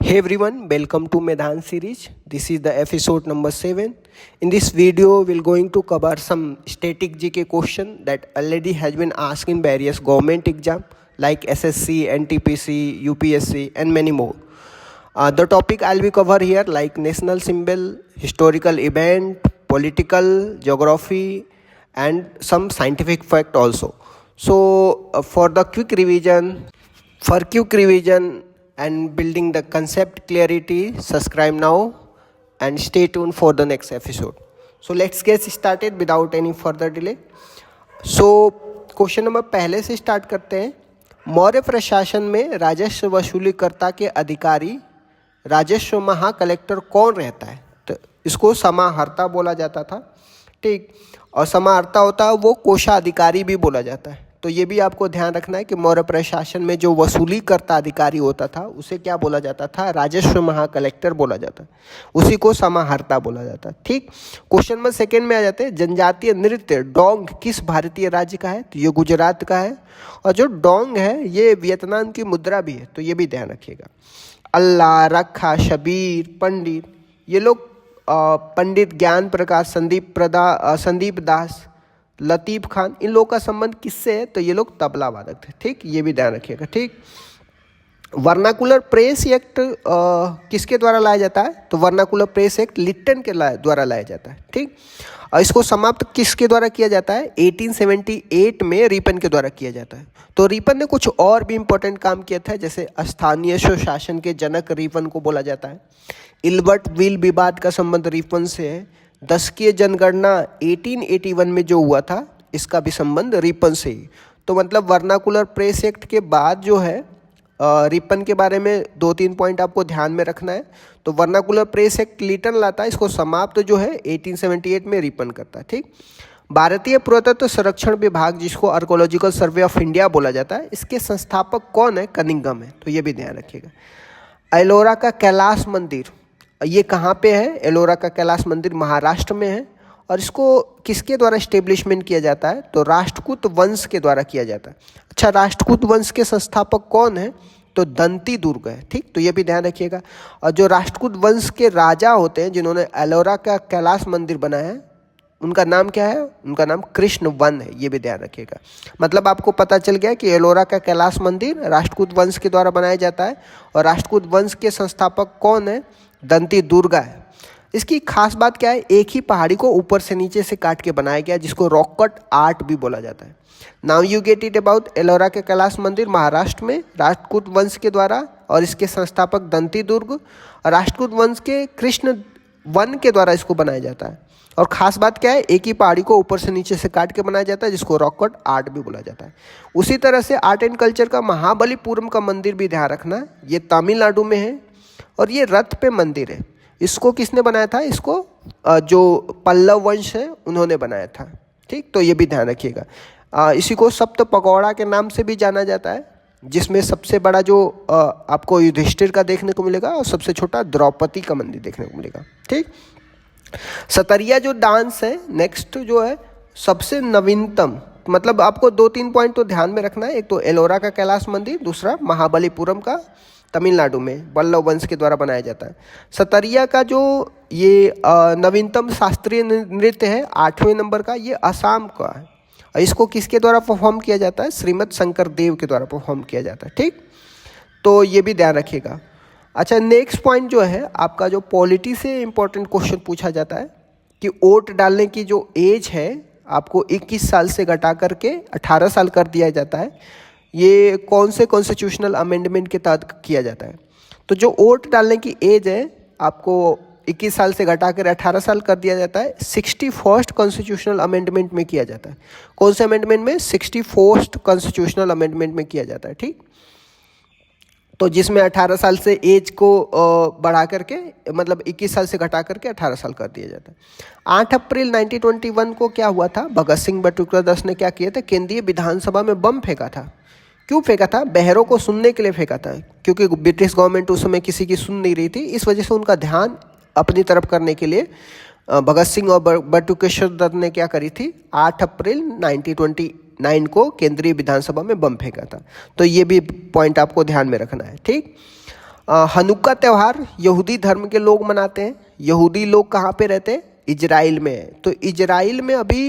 Hey everyone, welcome to Medhan series. This is the episode number 7. In this video, we're going to cover some static GK question that already has been asked in various government exam like SSC, NTPC, UPSC and many more. The topic I'll be cover here like national symbol, historical event, political, geography and some scientific fact also. So for quick revision and building the concept clarity, subscribe now and stay tuned for the next episode. So let's get started without any further delay. So question number पहले से start करते हैं. मौर्य प्रशासन में राजस्व वसूलीकर्ता के अधिकारी राजस्व महा कलेक्टर कौन रहता है? तो इसको समाहर्ता बोला जाता था. ठीक, और समाहर्ता होता है वो कोषाधिकारी भी बोला जाता है. तो ये भी आपको ध्यान रखना है कि मौर्य प्रशासन में जो वसूली करता अधिकारी होता था उसे क्या बोला जाता था? राजस्व महा कलेक्टर बोला जाता है. उसी को समाहर्ता बोला जाता है. ठीक, क्वेश्चन नंबर सेकेंड में आ जाते हैं. जनजातीय नृत्य डोंग किस भारतीय राज्य का है? तो ये गुजरात का है. और जो डोंग है ये वियतनाम की मुद्रा भी है, तो ये भी ध्यान रखिएगा. अल्लाह, रखा, शबीर, पंडित, ये लोग पंडित ज्ञान प्रकाश, संदीप दास, लतीफ़ खान, इन लोगों का संबंध किससे है? तो ये लोग तबला वादक थे. ठीक, ये भी ध्यान रखिएगा. ठीक, वर्नाकुलर प्रेस एक्ट किसके द्वारा लाया जाता है? तो वर्नाकुलर प्रेस एक्ट लिट्टन के द्वारा लाया जाता है. ठीक, और इसको समाप्त किसके द्वारा किया जाता है? 1878 में रिपन के द्वारा किया जाता है. तो रिपन ने कुछ और भी इंपॉर्टेंट काम किया था, जैसे स्थानीय स्वशासन के जनक रिपन को बोला जाता है. इल्बर्ट विल विवाद का संबंध रिपन से है. दशकीय जनगणना 1881 में जो हुआ था इसका भी संबंध रिपन से ही. तो मतलब वर्नाकुलर प्रेस एक्ट के बाद जो है रिपन के बारे में 2-3 पॉइंट आपको ध्यान में रखना है. तो वर्नाकुलर प्रेस एक्ट लिटन लाता है, इसको समाप्त जो है 1878 में रिपन करता है. ठीक, भारतीय पुरातत्व संरक्षण विभाग जिसको आर्कोलॉजिकल सर्वे ऑफ इंडिया बोला जाता है, इसके संस्थापक कौन है? कनिंघम है. तो ये भी ध्यान रखिएगा. एलोरा का कैलाश मंदिर ये कहाँ पे है? एलोरा का कैलाश मंदिर महाराष्ट्र में है. और इसको किसके द्वारा इस्टेब्लिशमेंट किया जाता है? तो राष्ट्रकूट वंश के द्वारा किया जाता है. अच्छा, राष्ट्रकूट वंश के संस्थापक कौन है? तो दंती दुर्ग है. ठीक, तो ये भी ध्यान रखिएगा. और जो राष्ट्रकूट वंश के राजा होते हैं जिन्होंने एलोरा का कैलाश मंदिर बनाया है, उनका नाम क्या है? उनका नाम कृष्ण वन है. ये भी ध्यान रखिएगा. मतलब आपको पता चल गया कि एलोरा का कैलाश मंदिर राष्ट्रकूट वंश के द्वारा बनाया जाता है और राष्ट्रकूट वंश के संस्थापक कौन है? दंती दुर्गा है. इसकी खास बात क्या है? एक ही पहाड़ी को ऊपर से नीचे से काट के बनाया गया, जिसको रॉक कट आर्ट भी बोला जाता है. Now you get it about Ellora के कैलाश मंदिर महाराष्ट्र में राष्ट्रकूट वंश के द्वारा और इसके संस्थापक दंती दुर्ग, और राष्ट्रकूट वंश के कृष्ण वन के द्वारा इसको बनाया जाता है. और ख़ास बात क्या है? एक ही पहाड़ी को ऊपर से नीचे से काट के बनाया जाता है, जिसको रॉक कट आर्ट भी बोला जाता है. उसी तरह से आर्ट एंड कल्चर का महाबलीपुरम का मंदिर भी ध्यान रखना, ये तमिलनाडु में है और ये रथ पे मंदिर है. इसको किसने बनाया था? इसको जो पल्लव वंश है उन्होंने बनाया था. ठीक, तो ये भी ध्यान रखिएगा. इसी को सप्त पगोड़ा के नाम से भी जाना जाता है, जिसमें सबसे बड़ा जो आपको युधिष्ठिर का देखने को मिलेगा और सबसे छोटा द्रौपदी का मंदिर देखने को मिलेगा. ठीक, सतरिया जो डांस है नेक्स्ट जो है सबसे नवीनतम, मतलब आपको 2-3 पॉइंट तो ध्यान में रखना है. एक तो एलोरा का कैलाश मंदिर, दूसरा महाबलीपुरम का तमिलनाडु में पल्लव वंश के द्वारा बनाया जाता है. सतरिया का जो ये नवीनतम शास्त्रीय नृत्य है 8वें नंबर का, ये असम का है. इसको किसके द्वारा परफॉर्म किया जाता है? श्रीमद शंकर देव के द्वारा परफॉर्म किया जाता है. ठीक, तो ये भी ध्यान रखिएगा. अच्छा, नेक्स्ट पॉइंट जो है आपका जो पॉलिटी से इंपॉर्टेंट क्वेश्चन पूछा जाता है कि वोट डालने की जो एज है आपको 21 साल से घटा करके 18 साल कर दिया जाता है. ये कौन से कॉन्स्टिट्यूशनल अमेंडमेंट के तहत किया जाता है? तो जो वोट डालने की एज है आपको 21 साल से घटा कर 18 साल कर दिया जाता है. 61st कॉन्स्टिट्यूशनल अमेंडमेंट में किया जाता है. कौन से अमेंडमेंट में? 61st कॉन्स्टिट्यूशनल अमेंडमेंट में किया जाता है. ठीक, तो जिसमें 18 साल से एज को बढ़ा करके मतलब 21 साल से घटा करके 18 साल कर दिया जाता है. 8 अप्रैल 1921 को क्या हुआ था? भगत सिंह बटुकदास ने क्या किया था? केंद्रीय विधानसभा में बम फेंका था. क्यों फेंका था? बहरों को सुनने के लिए फेंका था, क्योंकि ब्रिटिश गवर्नमेंट उस समय किसी की सुन नहीं रही थी. इस वजह से उनका ध्यान अपनी तरफ करने के लिए भगत सिंह और बटुकेश्वर दत्त ने क्या करी थी? 8 अप्रैल 1929 को केंद्रीय विधानसभा में बम फेंका था. तो ये भी पॉइंट आपको ध्यान में रखना है. ठीक, हनुक्का त्यौहार यहूदी धर्म के लोग मनाते हैं। यहूदी लोग कहाँ पे रहते हैं? इजराइल में है। तो इजराइल में अभी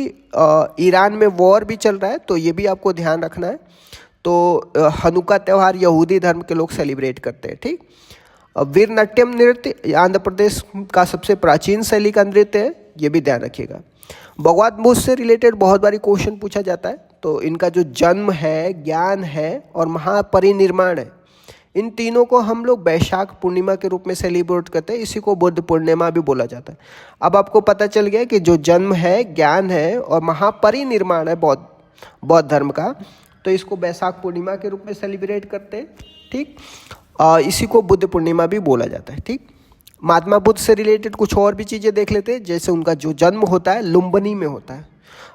ईरान में वॉर भी चल रहा है, तो ये भी आपको ध्यान रखना है। तो हनुक्का त्यौहार यहूदी धर्म के लोग सेलिब्रेट करते हैं। ठीक। वीरनाट्यम नृत्य आंध्र प्रदेश का सबसे प्राचीन शैली का नृत्य है, ये भी ध्यान रखिएगा। भगवत बुद्ध से रिलेटेड बहुत बारी क्वेश्चन पूछा जाता है। तो इनका जो जन्म है, ज्ञान है और महापरिनिर्वाण है, इन तीनों को हम लोग वैशाख पूर्णिमा के रूप में सेलिब्रेट करते हैं। इसी को बुद्ध पूर्णिमा भी बोला जाता है। अब आपको पता चल गया कि जो जन्म है, ज्ञान है और महापरिनिर्वाण है बौद्ध धर्म का, तो इसको वैशाख पूर्णिमा के रूप में सेलिब्रेट करते हैं। ठीक। इसी को बुद्ध पूर्णिमा भी बोला जाता है। ठीक। महात्मा बुद्ध से रिलेटेड कुछ और भी चीज़ें देख लेते हैं। जैसे उनका जो जन्म होता है लुम्बिनी में होता है,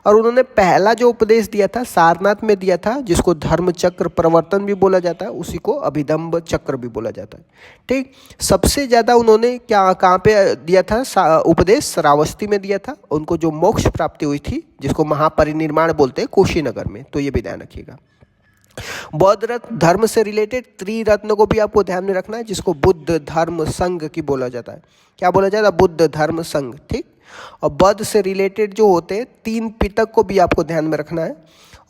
और उन्होंने पहला जो उपदेश दिया था सारनाथ में दिया था, जिसको धर्म चक्र प्रवर्तन भी बोला जाता है, उसी को अभिधम्म चक्र भी बोला जाता है। ठीक। सबसे ज़्यादा उन्होंने कहाँ पे दिया था उपदेश? श्रावस्ती में दिया था। उनको जो मोक्ष प्राप्ति हुई थी, जिसको महापरिनिर्वाण बोलते हैं, कुशीनगर में। तो ये भी ध्यान रखिएगा। बौद्ध धर्म से रिलेटेड त्रिरत्न को भी आपको ध्यान में रखना है, जिसको बुद्ध धर्म संघ की बोला जाता है। क्या बोला जाता है? बुद्ध धर्म संघ। ठीक। और बौद्ध से रिलेटेड जो होते हैं 3 पिटक को भी आपको ध्यान में रखना है।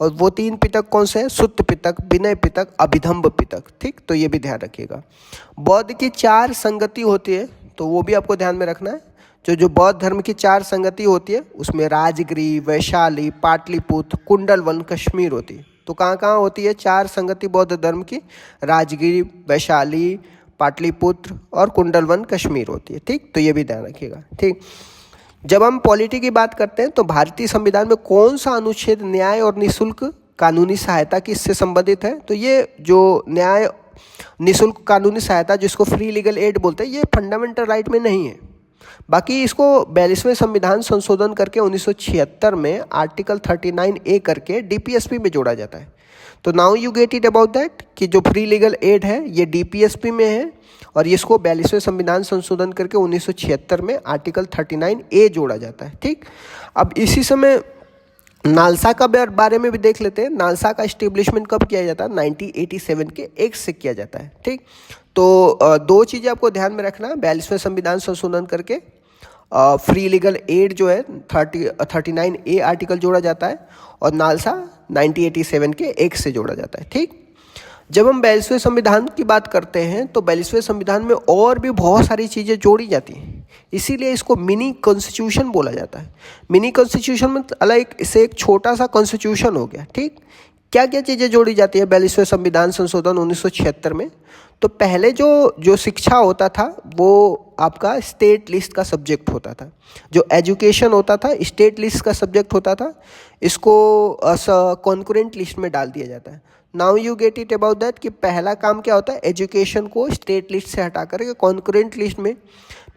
और वो 3 पिटक कौन से हैं? सुत्त पिटक, विनय पिटक, अभिधम्म पिटक। ठीक। तो ये भी ध्यान रखिएगा। बौद्ध की 4 संगति होती है, तो वो भी आपको ध्यान में रखना है। जो बौद्ध धर्म की 4 संगति होती है, उसमें राजगिरी, वैशाली, पाटलिपुत्र, कुंडलवन, कश्मीर होती है। तो कहाँ कहाँ होती है 4 संगति बौद्ध धर्म की? राजगिरी, वैशाली, पाटलिपुत्र और कुंडलवन, कश्मीर होती है। ठीक। तो ये भी ध्यान रखिएगा। ठीक। जब हम पॉलिटी की बात करते हैं तो भारतीय संविधान में कौन सा अनुच्छेद न्याय और निःशुल्क कानूनी सहायता की इससे संबंधित है? तो ये जो न्याय निःशुल्क कानूनी सहायता, जिसको फ्री लीगल एड बोलते हैं, ये फंडामेंटल राइट में नहीं है। बाकी इसको 42वें संविधान संशोधन करके 1976 में आर्टिकल 39A करके DPSP में जोड़ा जाता है। तो now you get it about that कि जो फ्री लीगल एड है ये DPSP में है, और इसको 42वें संविधान संशोधन करके 1976 में आर्टिकल 39A जोड़ा जाता है। ठीक। अब इसी समय नालसा का बारे में भी देख लेते हैं। नालसा का एस्टेब्लिशमेंट कब किया जाता है? 1987 के एक्ट से किया जाता है। ठीक। तो 2 चीज़ें आपको ध्यान में रखना है। 42वें संविधान संशोधन करके फ्री लीगल एड जो है 39A आर्टिकल जोड़ा जाता है, और नालसा 1987 के एक्ट से जोड़ा जाता है। ठीक। जब हम 42वें संविधान की बात करते हैं तो 42वें संविधान में और भी बहुत सारी चीज़ें जोड़ी जाती हैं, इसीलिए इसको मिनी कॉन्स्टिट्यूशन बोला जाता है। मिनी कॉन्स्टिट्यूशन में अलग इसे एक छोटा सा कॉन्स्टिट्यूशन हो गया। ठीक। क्या क्या चीज़ें जोड़ी जाती है 42वें संविधान संशोधन 1976 में? तो पहले जो शिक्षा होता था वो आपका स्टेट लिस्ट का सब्जेक्ट होता था। जो एजुकेशन होता था स्टेट लिस्ट का सब्जेक्ट होता था, इसको कॉन्करेंट लिस्ट में डाल दिया जाता है। Now you get it about that कि पहला काम क्या होता है? एजुकेशन को स्टेट लिस्ट से हटा करके कॉन्करेंट लिस्ट में।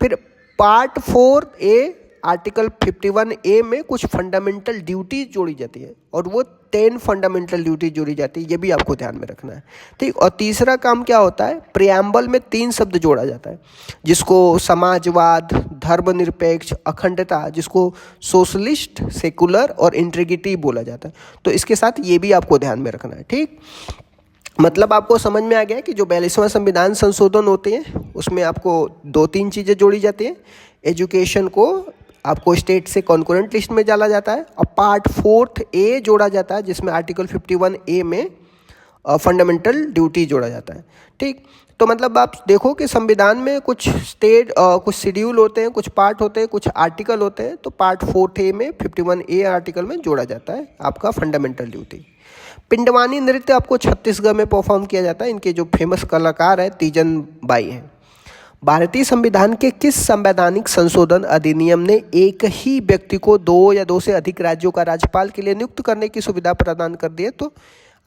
फिर पार्ट 4A आर्टिकल 51A में कुछ फंडामेंटल ड्यूटी जोड़ी जाती है, और वो 10 फंडामेंटल ड्यूटी जोड़ी जाती है। ये भी आपको ध्यान में रखना है। ठीक। और तीसरा काम क्या होता है? प्रियम्बल में 3 शब्द जोड़ा जाता है, जिसको समाजवाद, धर्मनिरपेक्ष, अखंडता, जिसको सोशलिस्ट, सेकुलर और इंटीग्रिटी बोला जाता है। तो इसके साथ ये भी आपको ध्यान में रखना है। ठीक। मतलब आपको समझ में आ गया कि जो 42वां संविधान संशोधन होते हैं उसमें आपको 2-3 चीज़ें जोड़ी जाती हैं। एजुकेशन को आपको स्टेट से कॉन्करेंट लिस्ट में डाला जाता है, और पार्ट 4A जोड़ा जाता है, जिसमें आर्टिकल 51A में फंडामेंटल ड्यूटी जोड़ा जाता है। ठीक। तो मतलब आप देखो कि संविधान में कुछ कुछ शेड्यूल होते हैं, कुछ पार्ट होते हैं, कुछ आर्टिकल होते हैं। तो पार्ट 4A में 51A आर्टिकल में जोड़ा जाता है आपका फंडामेंटल ड्यूटी। पिंडवानी नृत्य आपको छत्तीसगढ़ में परफॉर्म किया जाता है। इनके जो फेमस कलाकार है तीजन बाई हैं। भारतीय संविधान के किस संवैधानिक संशोधन अधिनियम ने एक ही व्यक्ति को 2 या 2 से अधिक राज्यों का राज्यपाल के लिए नियुक्त करने की सुविधा प्रदान कर दी है? तो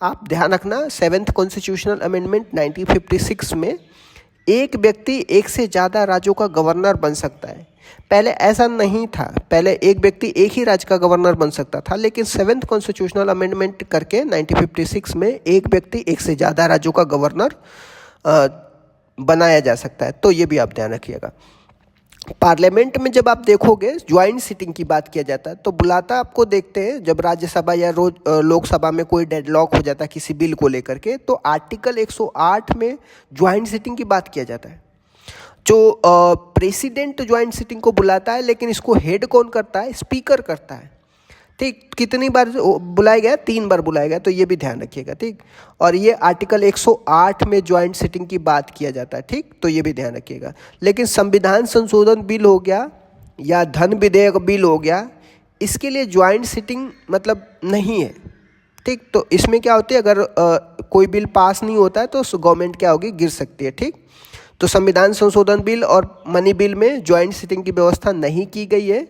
आप ध्यान रखना, 7th कॉन्स्टिट्यूशनल अमेंडमेंट 1956 में एक व्यक्ति 1 से ज़्यादा राज्यों का गवर्नर बन सकता है। पहले ऐसा नहीं था, पहले एक व्यक्ति एक ही राज्य का गवर्नर बन सकता था, लेकिन 7th कॉन्स्टिट्यूशनल अमेंडमेंट करके 1956 में एक व्यक्ति 1 से ज़्यादा राज्यों का गवर्नर बनाया जा सकता है। तो ये भी आप ध्यान रखिएगा। पार्लियामेंट में जब आप देखोगे ज्वाइंट सीटिंग की बात किया जाता है तो बुलाता आपको देखते हैं जब राज्यसभा या रोज लोकसभा में कोई डेडलॉक हो जाता है किसी बिल को लेकर के, तो आर्टिकल 108 में ज्वाइंट सीटिंग की बात किया जाता है। जो प्रेसिडेंट ज्वाइंट सीटिंग को बुलाता है, लेकिन इसको हेड कौन करता है? स्पीकर करता है। ठीक, कितनी बार बुलाया गया? 3 बार बुलाया गया, तो ये भी ध्यान रखिएगा। ठीक, और ये आर्टिकल 108 में ज्वाइंट सीटिंग की बात किया जाता है। ठीक, तो ये भी ध्यान रखिएगा। लेकिन संविधान संशोधन बिल हो गया या धन विधेयक बिल हो गया, इसके लिए ज्वाइंट सीटिंग मतलब नहीं है। ठीक, तो इसमें क्या होती है, अगर कोई बिल पास नहीं होता है तो गवर्नमेंट क्या होगी? गिर सकती है। ठीक, तो संविधान संशोधन बिल और मनी बिल में ज्वाइंट सीटिंग की व्यवस्था नहीं की गई है,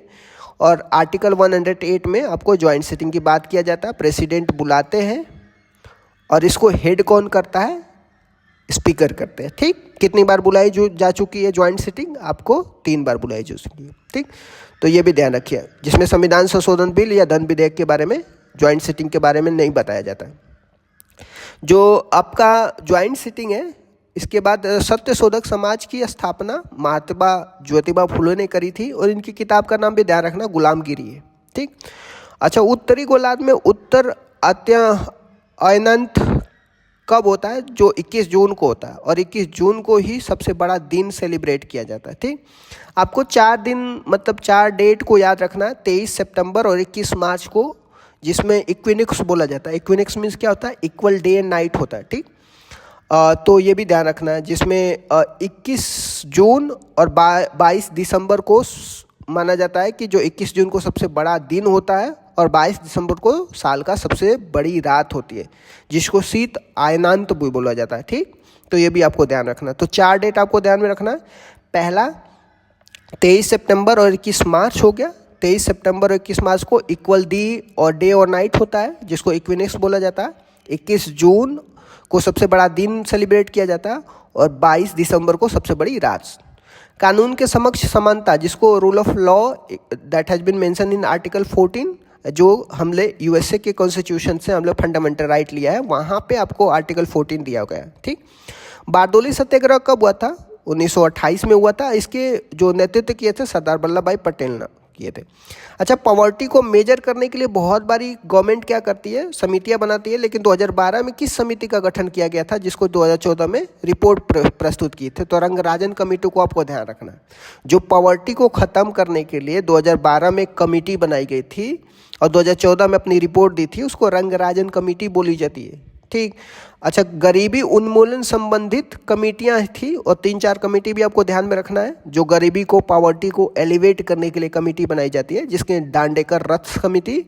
और आर्टिकल 108 में आपको ज्वाइंट सीटिंग की बात किया जाता है। प्रेसिडेंट बुलाते हैं और इसको हेड कौन करता है? स्पीकर करते हैं। ठीक, कितनी बार बुलाई जो जा चुकी है ज्वाइंट सीटिंग? आपको 3 बार बुलाई जा चुकी है। ठीक, तो ये भी ध्यान रखिए, जिसमें संविधान संशोधन बिल या धन विधेयक के बारे में ज्वाइंट सीटिंग के बारे में नहीं बताया जाता है। जो आपका ज्वाइंट सीटिंग है, इसके बाद सत्य शोधक समाज की स्थापना महात्मा ज्योतिबा फुले ने करी थी, और इनकी किताब का नाम भी ध्यान रखना, गुलामगिरी है। ठीक, अच्छा, उत्तरी गोलार्ध में उत्तर अत्यंत कब होता है? जो 21 जून को होता है, और 21 जून को ही सबसे बड़ा दिन सेलिब्रेट किया जाता है। ठीक, आपको 4 दिन मतलब 4 डेट को याद रखना है, 23 सितंबर और 21 मार्च को, जिसमें इक्विनिक्स बोला जाता है। इक्विनिक्स मीन्स क्या होता है? इक्वल डे एंड नाइट होता है। ठीक, तो ये भी ध्यान रखना है, जिसमें 21 जून और 22 दिसंबर को माना जाता है कि जो 21 जून को सबसे बड़ा दिन होता है, और 22 दिसंबर को साल का सबसे बड़ी रात होती है, जिसको शीत आयनांत भी बोला जाता है। ठीक, तो ये भी आपको ध्यान रखना। तो 4 डेट आपको ध्यान में रखना है। पहला 23 सितंबर और 21 मार्च हो गया। 23 सितंबर और 21 मार्च को इक्वल दी और डे और नाइट होता है, जिसको इक्विनिक्स बोला जाता है। 21 जून को सबसे बड़ा दिन सेलिब्रेट किया जाता है, और 22 दिसंबर को सबसे बड़ी रात। कानून के समक्ष समानता, जिसको rule of law that has been mention in article 14, जो हमने यूएसए के कॉन्स्टिट्यूशन से हम लोग फंडामेंटल राइट लिया है, वहाँ पे आपको आर्टिकल 14 दिया गया है। ठीक, बारडोली सत्याग्रह कब हुआ था? 1928 में हुआ था। इसके जो नेतृत्व किए थे सरदार वल्लभ भाई पटेल ने किए थे। अच्छा, पॉवर्टी को मेजर करने के लिए बहुत बारी गवर्नमेंट क्या करती है? समितियां बनाती है। लेकिन 2012 में किस समिति का गठन किया गया था, जिसको 2014 में रिपोर्ट प्रस्तुत की थी? तो रंगराजन कमेटी को आपको ध्यान रखना है। जो पॉवर्टी को ख़त्म करने के लिए 2012 में कमेटी बनाई गई थी और 2014 में अपनी रिपोर्ट दी थी, उसको रंगराजन कमेटी बोली जाती है। ठीक, अच्छा, गरीबी उन्मूलन संबंधित कमेटियां थी, और 3-4 कमेटी भी आपको ध्यान में रखना है, जो गरीबी को, पॉवर्टी को एलिवेट करने के लिए कमेटी बनाई जाती है, जिसके दांडेकर रथ समिति,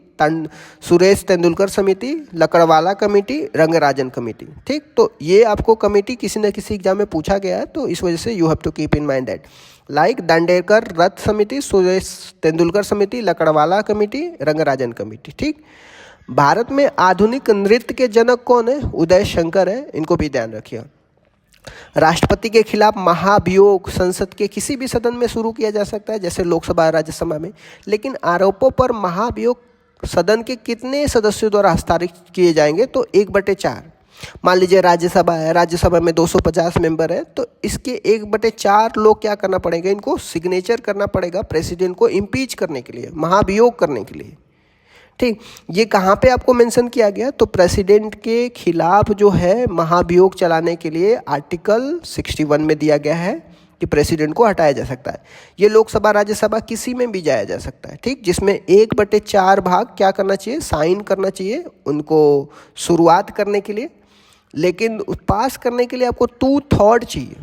सुरेश तेंदुलकर समिति, लकड़वाला कमेटी, रंगराजन कमेटी। ठीक, तो ये आपको कमेटी किसी न किसी एग्जाम में पूछा गया है, तो इस वजह से you have to keep in mind that, like Dandekar Rath समिति, सुरेश तेंदुलकर समिति, लकड़वाला कमेटी, रंगराजन कमेटी। ठीक, भारत में आधुनिक नृत्य के जनक कौन है? उदय शंकर है, इनको भी ध्यान रखिए। राष्ट्रपति के खिलाफ महाभियोग संसद के किसी भी सदन में शुरू किया जा सकता है, जैसे लोकसभा, राज्यसभा में, लेकिन आरोपों पर महाभियोग सदन के कितने सदस्यों द्वारा हस्ताक्षर किए जाएंगे? तो 1/4। मान लीजिए राज्यसभा है, राज्यसभा में 250 मेंबर है, तो इसके 1/4 लोग क्या करना पड़ेगा? इनको सिग्नेचर करना पड़ेगा प्रेसिडेंट को इम्पीच करने के लिए, महाभियोग करने के लिए। ठीक, ये कहाँ पे आपको मेंशन किया गया? तो प्रेसिडेंट के खिलाफ जो है महाभियोग चलाने के लिए आर्टिकल 61 में दिया गया है कि प्रेसिडेंट को हटाया जा सकता है। ये लोकसभा, राज्यसभा किसी में भी जाया जा सकता है। ठीक, जिसमें 1/4 भाग क्या करना चाहिए? साइन करना चाहिए उनको शुरुआत करने के लिए, लेकिन पास करने के लिए आपको 2/3 चाहिए।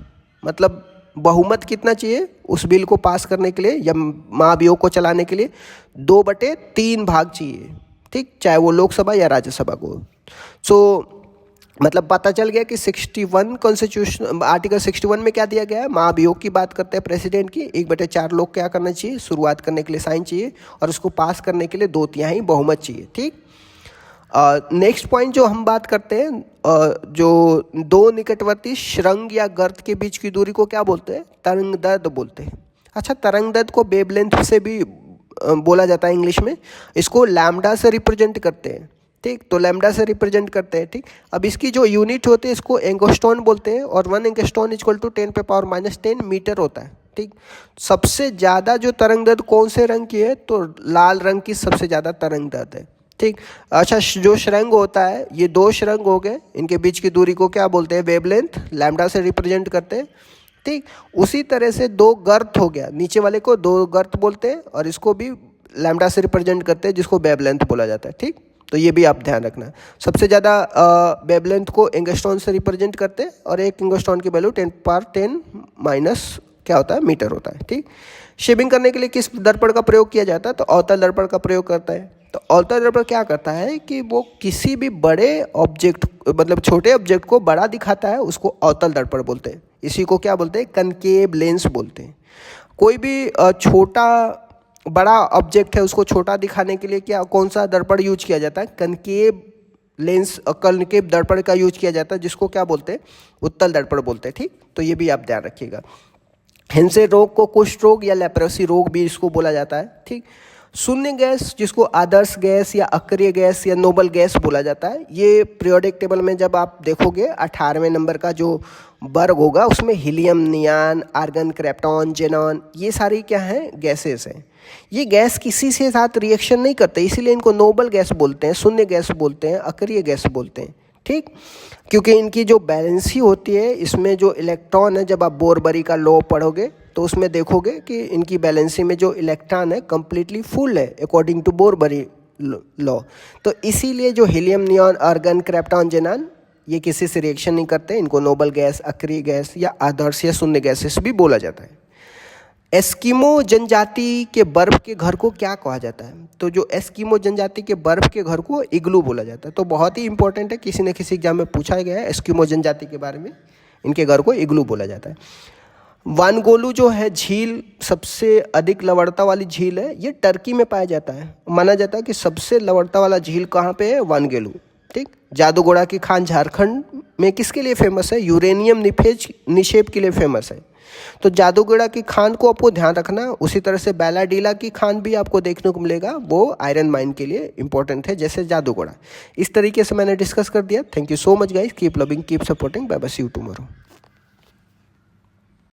मतलब बहुमत कितना चाहिए उस बिल को पास करने के लिए या महाभियोग को चलाने के लिए? 2/3 भाग चाहिए। ठीक, चाहे वो लोकसभा या राज्यसभा को। मतलब पता चल गया कि 61 कॉन्स्टिट्यूशन आर्टिकल 61 में क्या दिया गया है? महाभियोग की बात करते हैं प्रेसिडेंट की, 1/4 लोग क्या करना चाहिए? शुरुआत करने के लिए साइन चाहिए, और उसको पास करने के लिए 2/3 बहुमत चाहिए। ठीक, नेक्स्ट पॉइंट जो हम बात करते हैं, जो 2 निकटवर्ती श्रृंग या गर्त के बीच की दूरी को क्या बोलते हैं? तरंग दैर्ध्य बोलते हैं। अच्छा, तरंग दैर्ध्य को वेवलेंथ से भी बोला जाता है इंग्लिश में। इसको लैम्डा से रिप्रेजेंट करते हैं। ठीक, तो लैम्डा से रिप्रेजेंट करते हैं। ठीक, अब इसकी जो यूनिट होती है इसको एंगस्ट्रॉन बोलते हैं, और 1 एंगस्ट्रॉन इक्वल टू 10⁻⁻10 मीटर होता है। ठीक। सबसे ज़्यादा जो तरंग दैर्ध्य कौन से रंग की है, तो लाल रंग की सबसे ज़्यादा तरंग दैर्ध्य है, ठीक। अच्छा, जो शृंग होता है, ये दो शृंग हो गए, इनके बीच की दूरी को क्या बोलते हैं, वेवलेंथ, लैम्डा से रिप्रेजेंट करते हैं, ठीक। उसी तरह से दो गर्त हो गया, नीचे वाले को दो गर्त बोलते हैं और इसको भी लैम्डा से रिप्रेजेंट करते हैं, जिसको वेवलेंथ बोला जाता है, ठीक। तो ये भी आप ध्यान रखना। सबसे ज़्यादा वेवलेंथ को एंगस्ट्रॉन से रिप्रेजेंट करते हैं और एक एंगस्ट्रॉन की वैल्यू 10⁻10 क्या होता है, मीटर होता है, ठीक। शेविंग करने के लिए किस दर्पण का प्रयोग किया जाता है, तो अवतल दर्पण का प्रयोग करता है। तो अवतल दर्पण क्या करता है कि वो किसी भी बड़े ऑब्जेक्ट, मतलब छोटे ऑब्जेक्ट को बड़ा दिखाता है, उसको अवतल दर्पण बोलते हैं। इसी को क्या बोलते हैं, कनकेव लेंस बोलते हैं। कोई भी छोटा बड़ा ऑब्जेक्ट है, उसको छोटा दिखाने के लिए क्या, कौन सा दर्पण यूज किया जाता है, कनकेव लेंस, कनकेव दर्पण का यूज किया जाता है, जिसको क्या बोलते हैं, उत्तल दर्पण बोलते हैं, ठीक। तो ये भी आप ध्यान रखिएगा। हेंसे रोग को कुष्ठ रोग या लेप्रोसी रोग भी इसको बोला जाता है, ठीक। शून्य गैस, जिसको आदर्श गैस या अक्रिय गैस या नोबल गैस बोला जाता है, ये पीरियोडिक टेबल में जब आप देखोगे 18वें नंबर का जो वर्ग होगा, उसमें हीलियम, नियान, आर्गन, क्रेप्टॉन, जेनॉन, ये सारी क्या हैं, गैसेस हैं। ये गैस किसी से साथ रिएक्शन नहीं करते, इसीलिए इनको नोबल गैस बोलते हैं, शून्य गैस बोलते हैं, अक्रिय गैस बोलते हैं, ठीक। क्योंकि इनकी जो बैलेंसी होती है, इसमें जो इलेक्ट्रॉन है, जब आप बोरबरी का लॉ पढ़ोगे तो उसमें देखोगे कि इनकी बैलेंसी में जो इलेक्ट्रॉन है कंप्लीटली फुल है अकॉर्डिंग टू बोरबरी लॉ। तो इसीलिए जो हीलियम, नियॉन, आर्गन, क्रेप्टॉन, जेनॉन, ये किसी से रिएक्शन नहीं करते, इनको नोबल गैस, अक्रिय गैस या आदर्श या शून्य गैसेस भी बोला जाता है। एस्किमो जनजाति के बर्फ के घर को क्या कहा जाता है, तो जो एस्किमो जनजाति के बर्फ के घर को इग्लू बोला जाता है। तो बहुत ही इंपॉर्टेंट है, किसी न किसी एग्जाम में पूछा गया है एस्किमो जनजाति के बारे में, इनके घर को इग्लू बोला जाता है। वानगोलू जो है झील, सबसे अधिक लवणता वाली झील है, ये टर्की में पाया जाता है। माना जाता है कि सबसे लवणता वाला झील कहाँ पे है, वानगेलू, ठीक। जादूगोड़ा की खान झारखंड में किसके लिए फेमस है, यूरेनियम निक्षेप के लिए फेमस है। तो जादूगोड़ा की खान को आपको ध्यान रखना। उसी तरह से बैलाडीला की खान भी आपको देखने को मिलेगा, वो आयरन माइन के लिए इंपॉर्टेंट है, जैसे जादूगोड़ा। इस तरीके से मैंने डिस्कस कर दिया। Thank you so much guys, keep loving, keep supporting, bye bye, see you tomorrow.